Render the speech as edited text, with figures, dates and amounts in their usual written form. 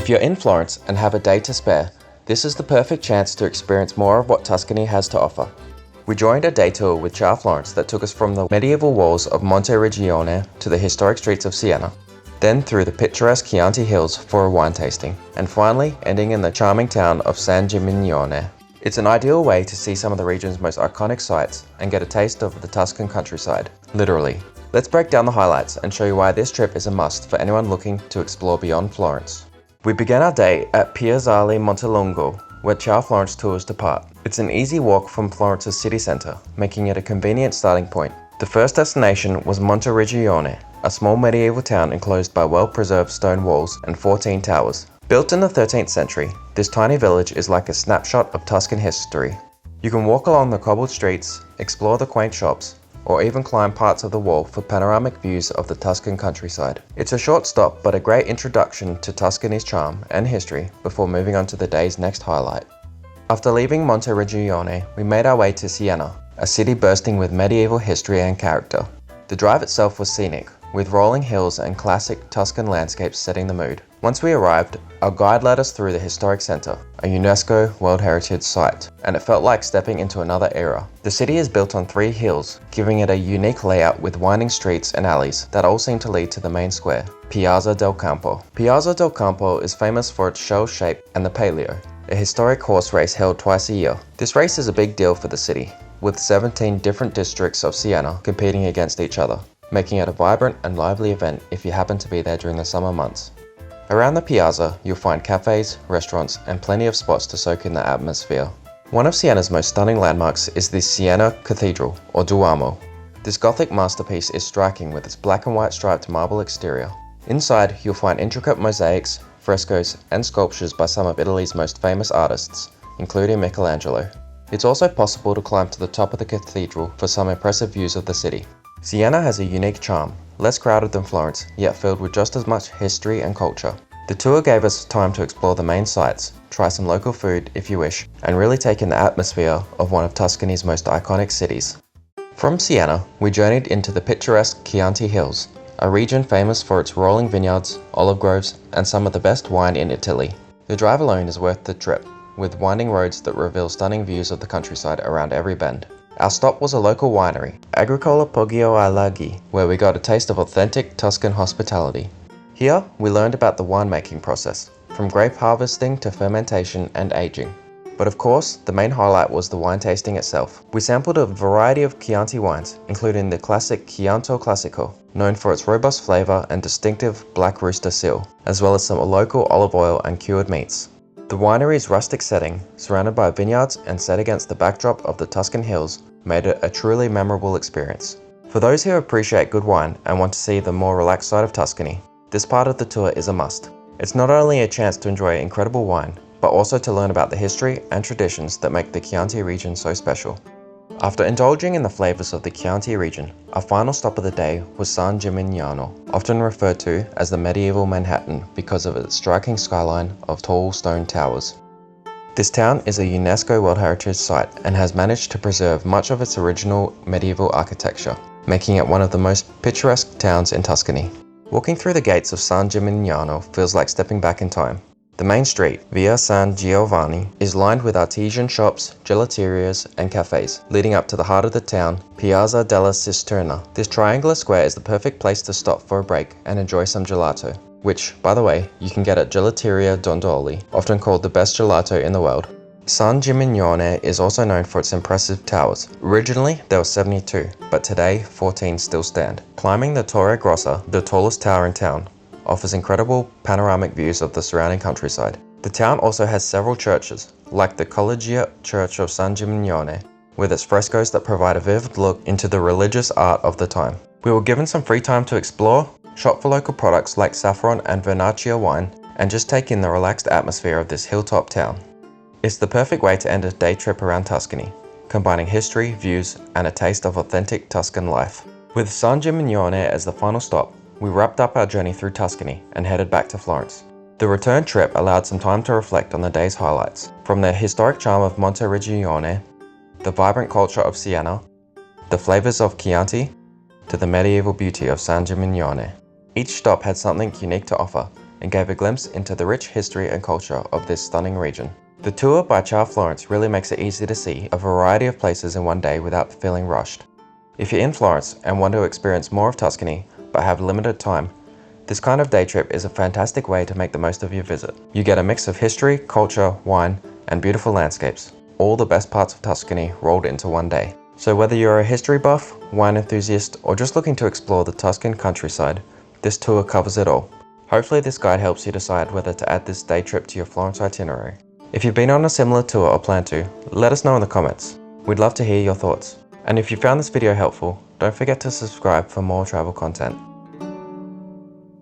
If you're in Florence and have a day to spare, this is the perfect chance to experience more of what Tuscany has to offer. We joined a day tour with Ciao Florence that took us from the medieval walls of Monteriggioni to the historic streets of Siena, then through the picturesque Chianti Hills for a wine tasting, and finally ending in the charming town of San Gimignano. It's an ideal way to see some of the region's most iconic sites and get a taste of the Tuscan countryside, literally. Let's break down the highlights and show you why this trip is a must for anyone looking to explore beyond Florence. We began our day at Piazza del Campo, where Ciao Florence tours depart. It's an easy walk from Florence's city centre, making it a convenient starting point. The first destination was Monteriggioni, a small medieval town enclosed by well-preserved stone walls and 14 towers. Built in the 13th century, this tiny village is like a snapshot of Tuscan history. You can walk along the cobbled streets, explore the quaint shops, or even climb parts of the wall for panoramic views of the Tuscan countryside. It's a short stop, but a great introduction to Tuscany's charm and history before moving on to the day's next highlight. After leaving Monteriggioni, we made our way to Siena, a city bursting with medieval history and character. The drive itself was scenic, with rolling hills and classic Tuscan landscapes setting the mood. Once we arrived, our guide led us through the historic centre, a UNESCO World Heritage Site, and it felt like stepping into another era. The city is built on 3 hills, giving it a unique layout with winding streets and alleys that all seem to lead to the main square, Piazza del Campo. Piazza del Campo is famous for its shell shape and the Palio, a historic horse race held twice a year. This race is a big deal for the city, with 17 different districts of Siena competing against each other, making it a vibrant and lively event if you happen to be there during the summer months. Around the piazza, you'll find cafes, restaurants, and plenty of spots to soak in the atmosphere. One of Siena's most stunning landmarks is the Siena Cathedral, or Duomo. This Gothic masterpiece is striking with its black and white striped marble exterior. Inside, you'll find intricate mosaics, frescoes, and sculptures by some of Italy's most famous artists, including Michelangelo. It's also possible to climb to the top of the cathedral for some impressive views of the city. Siena has a unique charm, less crowded than Florence, yet filled with just as much history and culture. The tour gave us time to explore the main sites, try some local food if you wish, and really take in the atmosphere of one of Tuscany's most iconic cities. From Siena, we journeyed into the picturesque Chianti Hills, a region famous for its rolling vineyards, olive groves, and some of the best wine in Italy. The drive alone is worth the trip, with winding roads that reveal stunning views of the countryside around every bend. Our stop was a local winery, Agricola Poggio ai Laghi, where we got a taste of authentic Tuscan hospitality. Here, we learned about the winemaking process, from grape harvesting to fermentation and aging. But of course, the main highlight was the wine tasting itself. We sampled a variety of Chianti wines, including the classic Chianti Classico, known for its robust flavor and distinctive black rooster seal, as well as some local olive oil and cured meats. The winery's rustic setting, surrounded by vineyards and set against the backdrop of the Tuscan hills, made it a truly memorable experience. For those who appreciate good wine and want to see the more relaxed side of Tuscany, this part of the tour is a must. It's not only a chance to enjoy incredible wine, but also to learn about the history and traditions that make the Chianti region so special. After indulging in the flavors of the Chianti region, our final stop of the day was San Gimignano, often referred to as the medieval Manhattan because of its striking skyline of tall stone towers. This town is a UNESCO World Heritage Site and has managed to preserve much of its original medieval architecture, making it one of the most picturesque towns in Tuscany. Walking through the gates of San Gimignano feels like stepping back in time. The main street, Via San Giovanni, is lined with artisan shops, gelaterias, and cafes, leading up to the heart of the town, Piazza della Cisterna. This triangular square is the perfect place to stop for a break and enjoy some gelato, which, by the way, you can get at Gelateria Dondoli, often called the best gelato in the world. San Gimignano is also known for its impressive towers. Originally, there were 72, but today, 14 still stand. Climbing the Torre Grossa, the tallest tower in town, offers incredible panoramic views of the surrounding countryside. The town also has several churches, like the Collegiate Church of San Gimignano, with its frescoes that provide a vivid look into the religious art of the time. We were given some free time to explore, shop for local products like saffron and Vernaccia wine, and just take in the relaxed atmosphere of this hilltop town. It's the perfect way to end a day trip around Tuscany, combining history, views, and a taste of authentic Tuscan life. With San Gimignano as the final stop, we wrapped up our journey through Tuscany and headed back to Florence. The return trip allowed some time to reflect on the day's highlights, from the historic charm of Monteriggioni, the vibrant culture of Siena, the flavors of Chianti, to the medieval beauty of San Gimignano. Each stop had something unique to offer, and gave a glimpse into the rich history and culture of this stunning region. The tour by Ciao Florence really makes it easy to see a variety of places in one day without feeling rushed. If you're in Florence and want to experience more of Tuscany but have limited time, this kind of day trip is a fantastic way to make the most of your visit. You get a mix of history, culture, wine, and beautiful landscapes, all the best parts of Tuscany rolled into one day. So whether you're a history buff, wine enthusiast, or just looking to explore the Tuscan countryside, this tour covers it all. Hopefully this guide helps you decide whether to add this day trip to your Florence itinerary. If you've been on a similar tour or plan to, let us know in the comments. We'd love to hear your thoughts. And if you found this video helpful, don't forget to subscribe for more travel content.